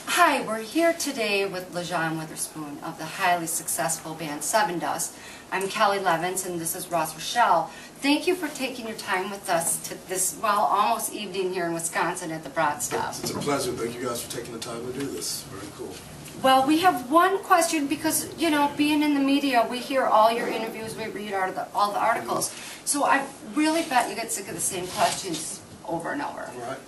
Hi, we're here today with Lajon Witherspoon of the highly successful band Sevendust. I'm Kellie Levans and this is Rochelle. Thank you for taking your time with us to this, well, almost evening here in Wisconsin at the Broad Stop. It's a pleasure. Thank you guys for taking the time to do this. Very cool. Well, we have one question because, you know, being in the media, we hear all your interviews, we read all the articles. So I really bet you get sick of the same questions over and over. All right.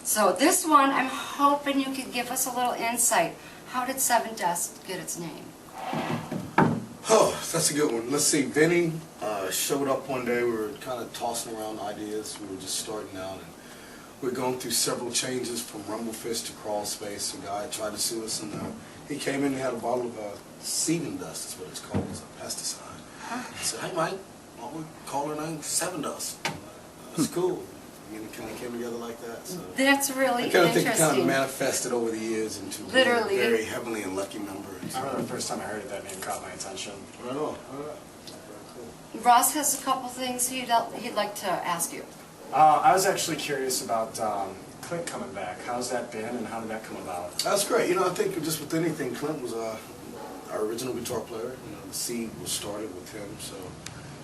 So this one, I'm hoping you could give us a little insight. How did Sevendust get its name? Oh, that's a good one. Let's see. Vinny showed up one day. We were kind of tossing around ideas. We were just starting out, and we were going through several changes from Rumble Fist to Crawl Space. A guy tried to sue us, and he came in and had a bottle of Sevendust. That's what it's called. It's a pesticide. I said, "Hey, Mike, why don't we call her name Sevendust?" That's cool. And it kind of came together like that. So that's really I kind of interesting. think it kind of manifested over the years into literally a very heavenly and lucky number. I remember the first time I heard it, that name caught my attention. Right on. All right. Very cool. Ross has a couple things he'd like to ask you. I was actually curious about Clint coming back. How's that been, and how did that come about? That's great. You know, I think just with anything, Clint was our original guitar player. You know, the seed was started with him, so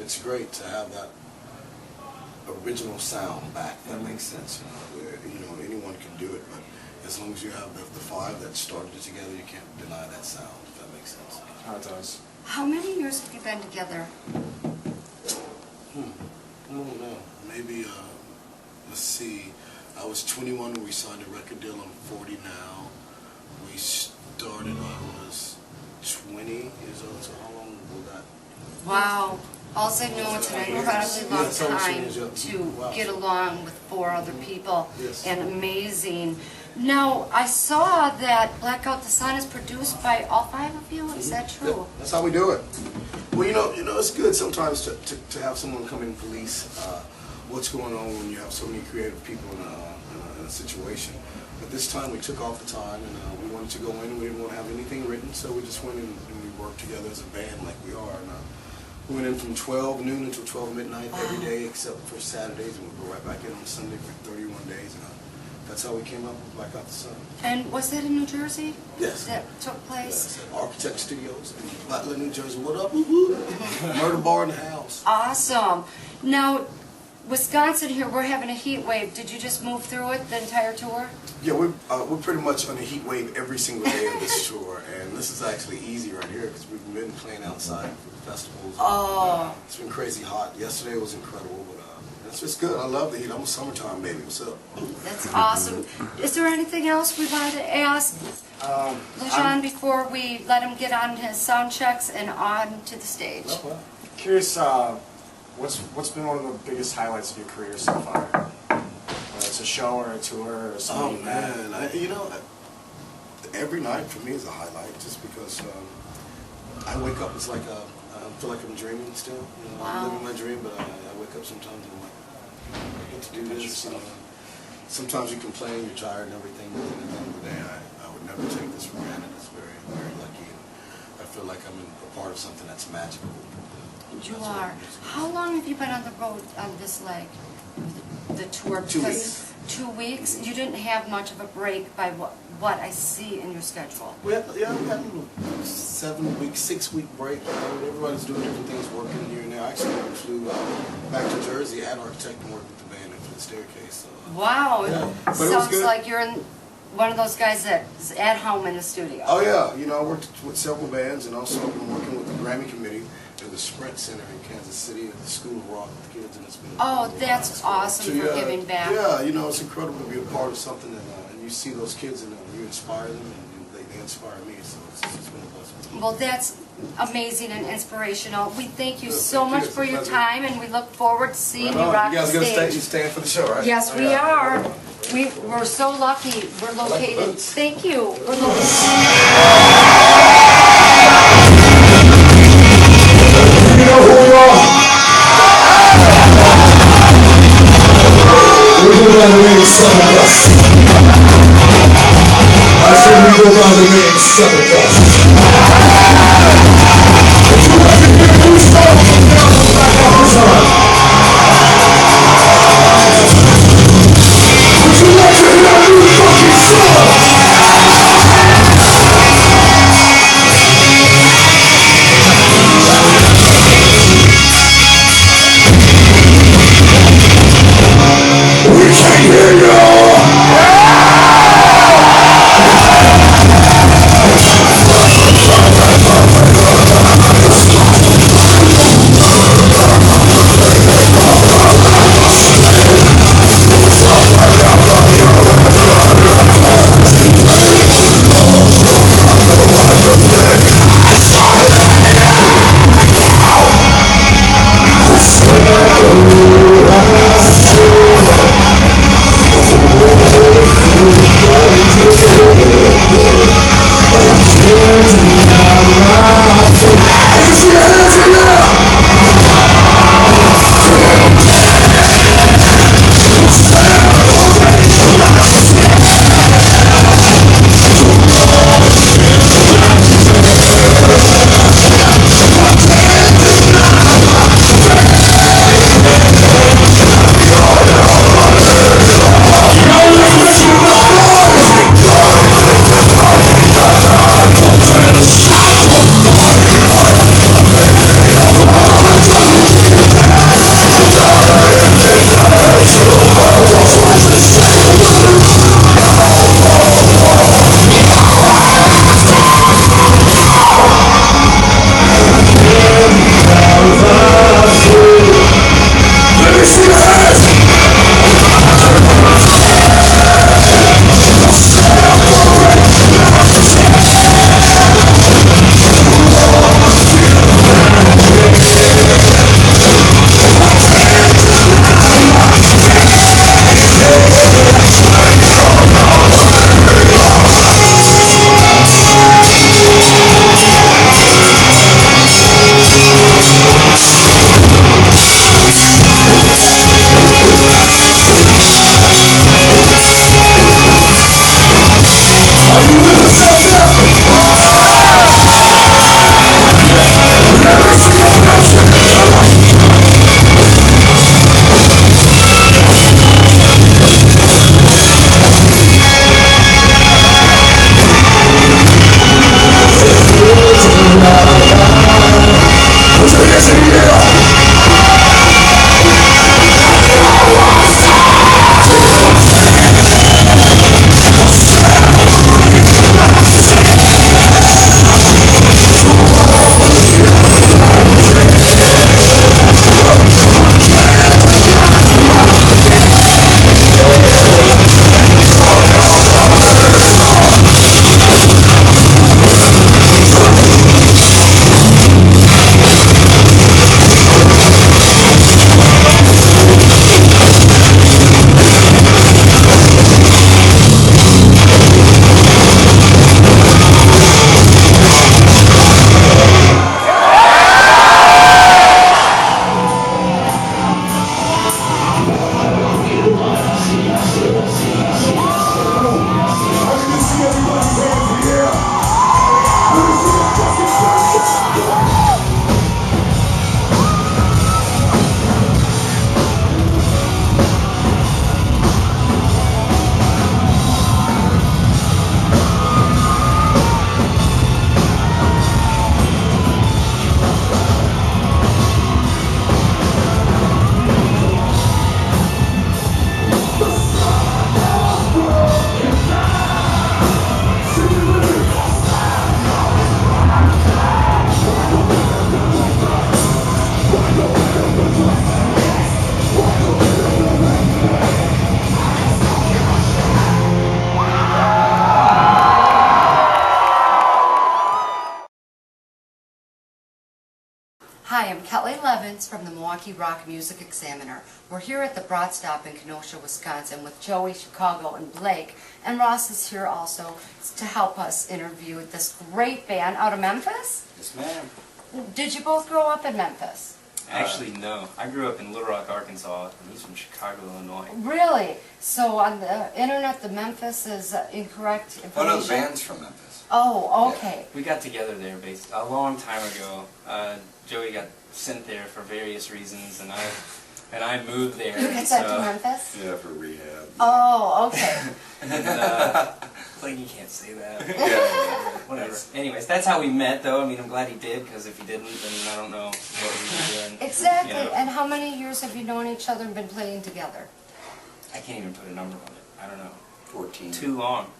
it's great to have that original sound back. That makes sense. You know, anyone can do it, but as long as you have the five that started it together, you can't deny that sound, if that makes sense. It does. How many years have you been together? I don't know. Maybe, let's see, I was 21 when we signed a record deal. I'm 40 now. We started, I was 20 years old, so how long will that? Wow. Also know it's an incredibly long time to get along with 4 other people, and amazing. Now, I saw that Blackout the Sun is produced by all 5 of you. Is that true? Yeah, that's how we do it. Well, you know, it's good sometimes to have someone come in and police what's going on when you have so many creative people in a situation. But this time we took off the time, and we wanted to go in, and we didn't want to have anything written, so we just went in and we worked together as a band like we are. And, we went in from 12 noon until 12 midnight every day except for Saturdays, and we go right back in on Sunday for 31 days. And that's how we came up with Blackout the Sun. And was that in New Jersey? Yes. That took place? Yes, at Architect Studios in Butler, New Jersey. What up? Murder bar in the house. Awesome. Now, Wisconsin here, we're having a heat wave. Did you just move through it the entire tour? Yeah, we're pretty much on a heat wave every single day of this tour, and this is actually easy right here because we've been playing outside for festivals. Oh. It's been crazy hot. Yesterday was incredible, but it's just good. I love the heat. I'm a summertime baby. What's up? That's awesome. Is there anything else we wanted to ask Lajon before we let him get on his sound checks and on to the stage? Well. Curious, what's been one of the biggest highlights of your career so far? Whether it's a show or a tour or something. Oh man, you know, every night for me is a highlight, just because I wake up, it's like I feel like I'm dreaming still. You know, I'm living my dream, but I wake up sometimes and I'm like, I get to do this. You know, sometimes you complain, you're tired and everything, but at the end of the day, I would never take this for granted. It's very, very lucky. And I feel like I'm a part of something that's magical. You are. How long have you been on the road on this leg? The tour? 2 weeks. 2 weeks? You didn't have much of a break by what I see in your schedule. We had a little 7-week, 6-week break. You know, everybody's doing different things, working here and there. I actually flew back to Jersey at Architect and worked with the band at the staircase. So, wow. Yeah. Sounds like you're in one of those guys that's at home in the studio. Oh yeah, you know, I worked with several bands, and also I've been working with the Grammy Committee at the Sprint Center in Kansas City at the School of Rock with the kids, and it's been that's awesome for giving back. Yeah, you know, it's incredible to be a part of something, and you see those kids and you inspire them, and they inspire me, so it's been a blessing. Well, that's amazing and inspirational. We thank you Good, so thank you. much It's for a your pleasure. time, and we look forward to seeing you Right on. rock You the guys gonna stay? You stage. staying for the show, right? Yes, we Yeah. are. We're so lucky. We're like the located. boots. Thank you. We're located. You know who we are? We go by the name Sevendust. I said we go by the name Sevendust. Would you like to hear a new song from down the back of his heart? Would you like to hear a new fucking song? We can't hear you! Levans from the Milwaukee Rock Music Examiner. We're here at the Broad Stop in Kenosha, Wisconsin with Joey, Chicago, and Blake. And Ross is here also to help us interview this great band out of Memphis. Yes, ma'am. Did you both grow up in Memphis? Actually, no. I grew up in Little Rock, Arkansas, and he's from Chicago, Illinois. Really? So on the internet, the Memphis is incorrect information? Oh no, the band's from Memphis. Oh, okay. We got together there a long time ago. Joey got sent there for various reasons, and I moved there. You got sent to Memphis? Yeah, for rehab. Oh, okay. Like, you can't say that. Yeah. Whatever. Anyways, that's how we met, though. I mean, I'm glad he did, because if he didn't, then I don't know what we were doing. Exactly. You know. And how many years have you known each other and been playing together? I can't even put a number on it. I don't know. 14. Too long.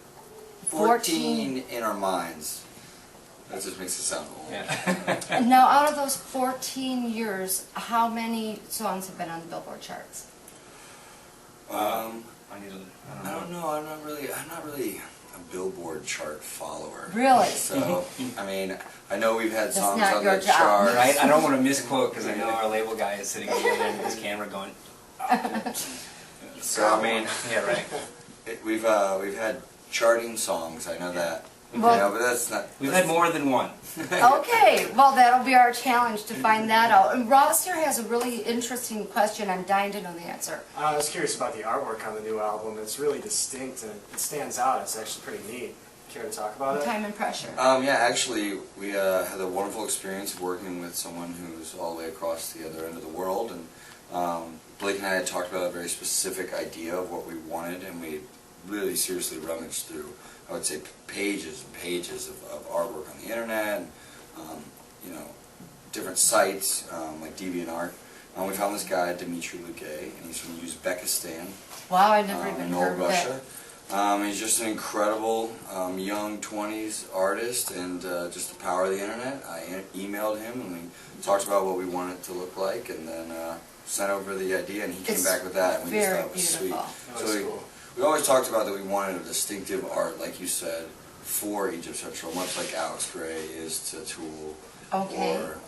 14 in our minds. That just makes it sound old. Yeah. And now, out of those 14 years, how many songs have been on the Billboard charts? I don't know. I'm not really a Billboard chart follower. Really? So, I mean, I know we've had That's songs not on your the job. charts. Right? I don't want to misquote, because I know our label guy is sitting over there with his camera going, So, I mean, yeah, right. we've had charting songs. I know that. Well- But that's not. We've had more than one. Okay, well, that'll be our challenge to find that out. And Ross here has a really interesting question. I'm dying to know the answer. I was curious about the artwork on the new album. It's really distinct and it stands out. It's actually pretty neat. Care to talk about it? Time and pressure. Yeah, actually, we had a wonderful experience of working with someone who's all the way across the other end of the world, and Blake and I had talked about a very specific idea of what we wanted, and we really seriously rummaged through, I would say, pages and pages of artwork on the internet, and, you know, different sites like DeviantArt. We found this guy, Dimitri Luque, and he's from Uzbekistan, Wow, I never even in heard old of Russia. it. He's just an incredible young 20s artist, and just the power of the internet. I emailed him, and we talked about what we wanted it to look like, and then sent over the idea, and he came It's back with that, and we just very thought it was sweet. beautiful. That was cool. We always talked about that we wanted a distinctive art, like you said, for Egypt Central, much like Alex Gray is to Tool, Okay. or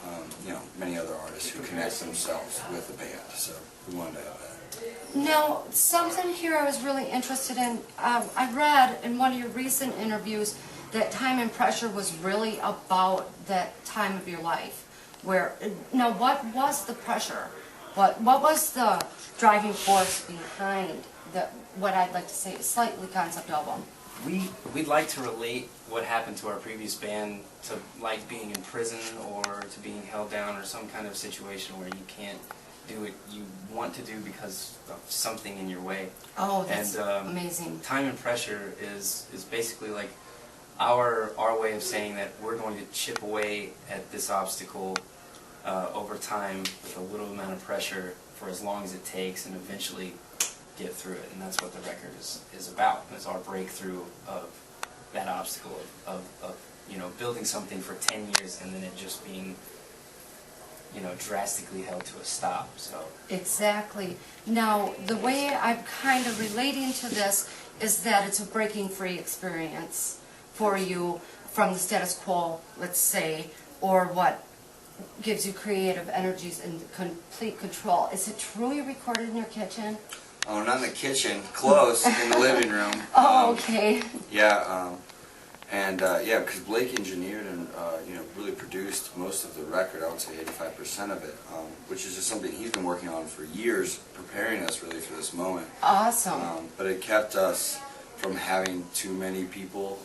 you know, many other artists who connect themselves with the band. So we wanted to have that. Now, something here I was really interested in. I read in one of your recent interviews that Time and Pressure was really about that time of your life. Now, what was the pressure? What was the driving force behind what I'd like to say is slightly concept album? We'd like to relate what happened to our previous band to like being in prison or to being held down or some kind of situation where you can't do what you want to do because of something in your way. Oh, that's And, amazing. Time and Pressure is basically like our way of saying that we're going to chip away at this obstacle over time with a little amount of pressure for as long as it takes, and eventually get through it. And that's what the record is about. It's our breakthrough of that obstacle of you know, building something for 10 years and then it just being, you know, drastically held to a stop. So Exactly. Now, the way I'm kind of relating to this is that it's a breaking free experience for you from the status quo, let's say, or what gives you creative energies and complete control. Is it truly recorded in your kitchen? Oh, not in the kitchen, close, in the living room. Oh, okay. Yeah, yeah, because Blake engineered and you know, really produced most of the record. I would say 85% of it, which is just something he's been working on for years, preparing us really for this moment. Awesome. But it kept us from having too many people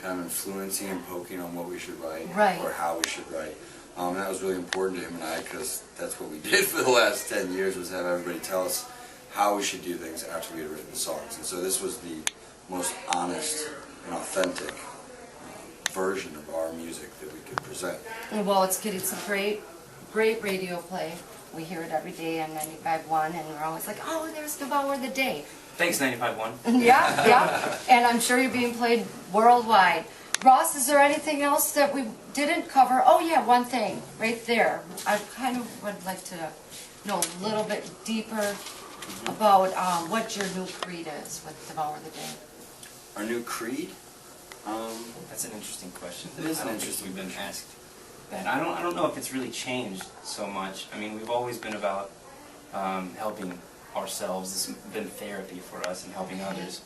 kind of influencing and poking on what we should write or how we should write. That was really important to him and I, because that's what we did for the last 10 years, was have everybody tell us how we should do things after we had written songs. And so this was the most honest and authentic version of our music that we could present. Well, it's getting some great radio play. We hear it every day on 95.1, and we're always like, oh, there's Devour the Day. thanks, 95.1. Yeah, yeah. And I'm sure you're being played worldwide. Ross, is there anything else that we didn't cover? Oh, yeah, one thing right there. I kind of would like to know a little bit deeper about what your new creed is with Devour the Day. Our new creed? That's an interesting question. It is I an don't think interesting we've been asked that. I don't know if it's really changed so much. I mean, we've always been about helping ourselves. This has been therapy for us and helping others.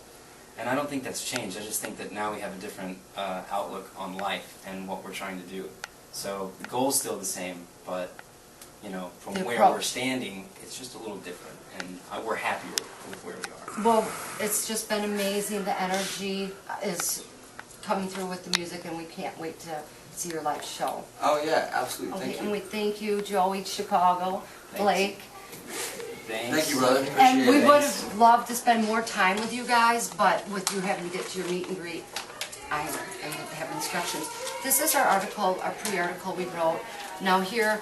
And I don't think that's changed. I just think that now we have a different outlook on life and what we're trying to do. So the goal's still the same, but you know, from where we're standing, it's just a little different, and we're happier with where we are. Well, it's just been amazing. The energy is coming through with the music, and we can't wait to see your live show. Oh yeah, absolutely. Okay, Thank and you. we thank you, Joey, Chicago, Thanks. Blake. Thanks. Thank you, brother. Appreciate And we it. would have loved to spend more time with you guys, but with you having to get to your meet and greet, I have instructions. This is our article, our pre-article we wrote. Now here,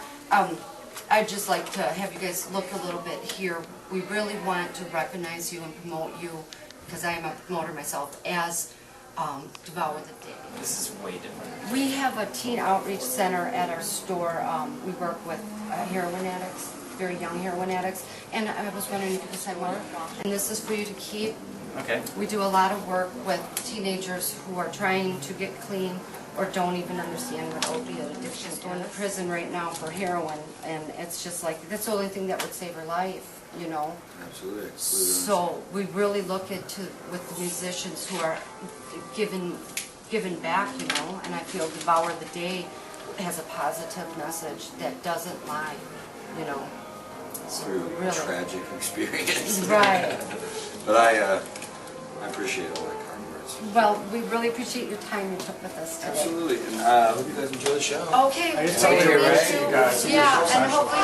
I'd just like to have you guys look a little bit here. We really want to recognize you and promote you, because I am a promoter myself, as Devour the Day. This is way different. We have a teen outreach center at our store. We work with heroin addicts, very young heroin addicts, and I was wondering if you could sign one. And this is for you to keep. Okay. We do a lot of work with teenagers who are trying to get clean or don't even understand what opiate addiction is. Going to prison right now for heroin, and it's just like, that's the only thing that would save her life, you know? Absolutely. So we really look into with the musicians who are giving back, you know, and I feel Devour the Day has a positive message that doesn't lie, you know. So Through really, tragic experience. right. But I appreciate all that kind words. Well, we really appreciate your time you took with us today. Absolutely, and I hope you guys enjoy the show. Okay. I just great told you, to right? meet You guys. Yeah, and hopefully.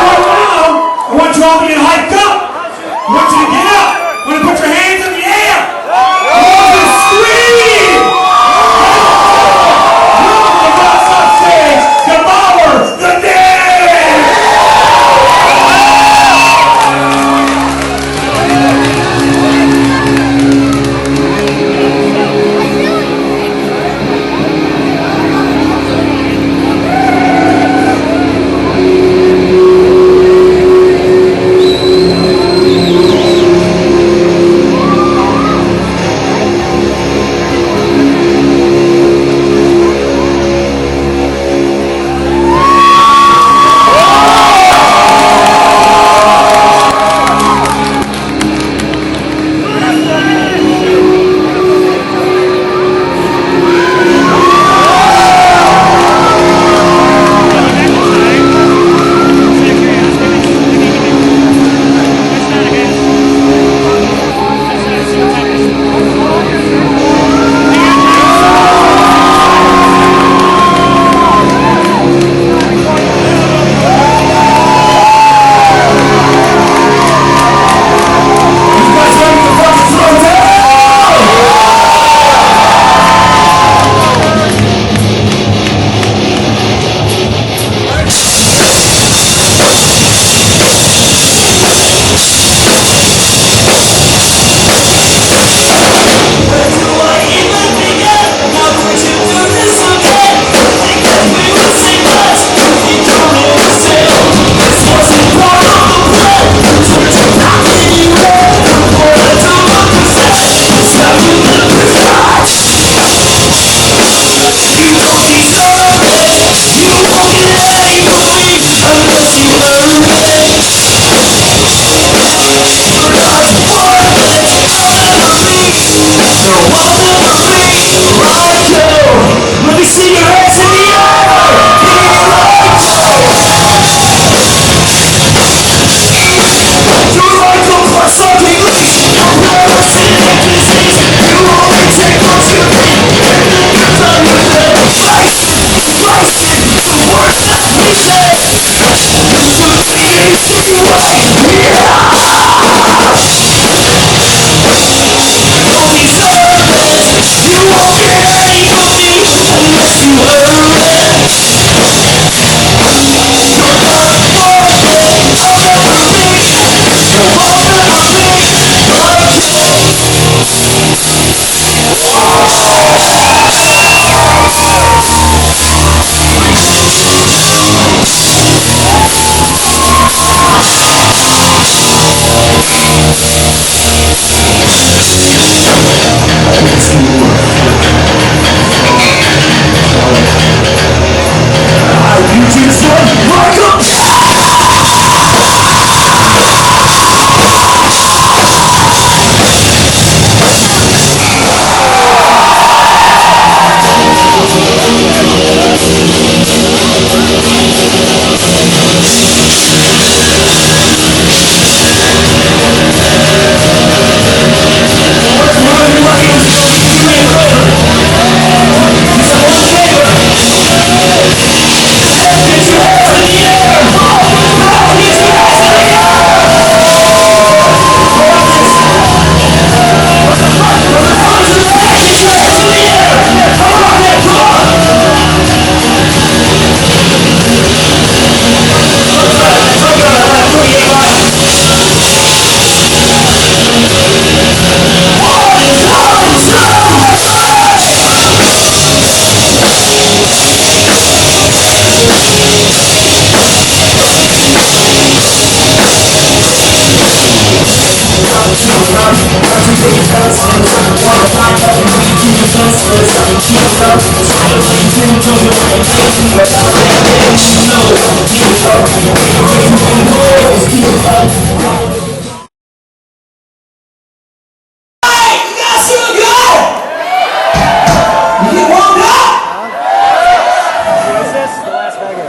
I want you all to get hyped up. I want you to get up. I want you to put your hands in the air. I want you to scream. Look at us on stage. Devour the Day.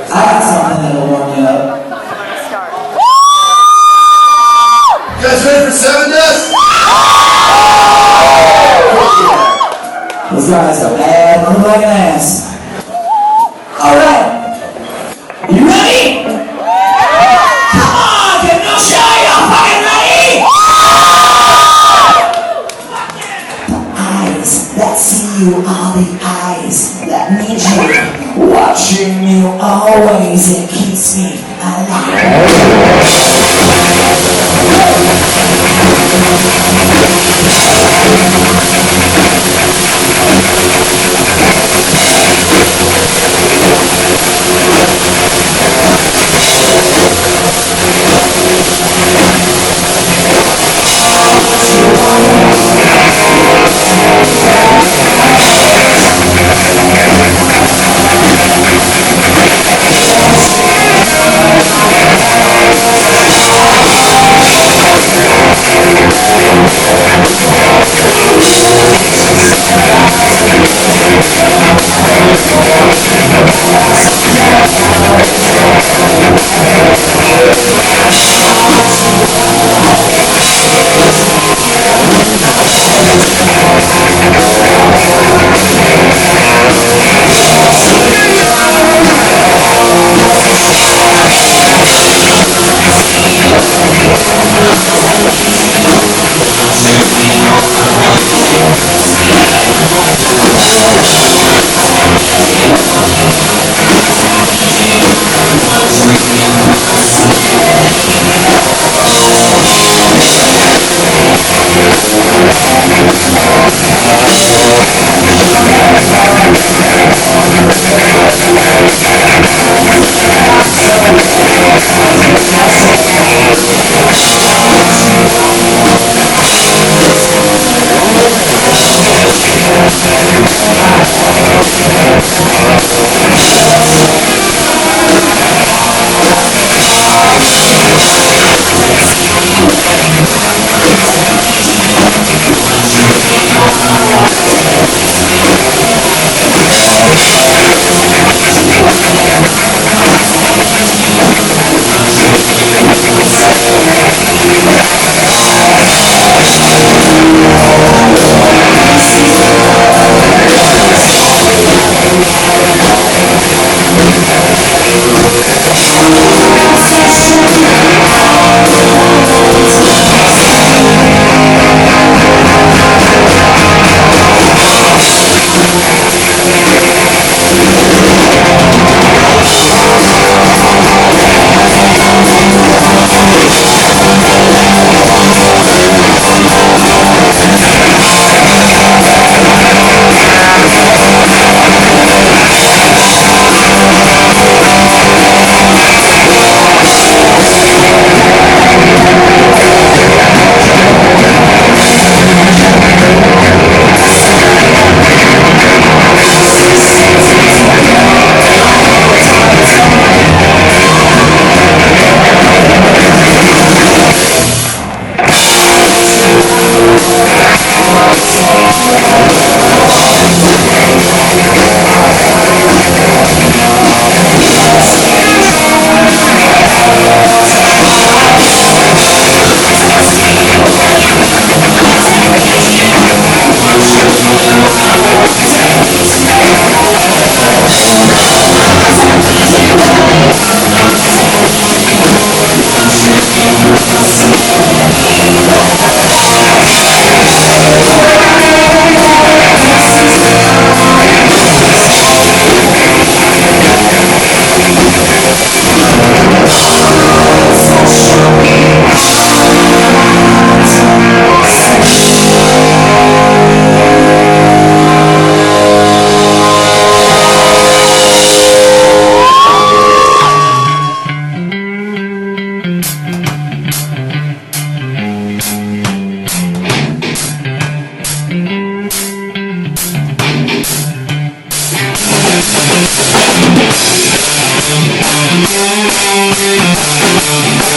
I got something that'll warm you up. You guys ready for Sevendust? Those guys are bad motherfucking ass. Alright. You ready? Come on, get no show, y'all fucking ready? Eyes that see you are the eyes that need you. Watching you always, it keeps me alive.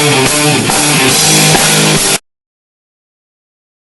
Sevendust.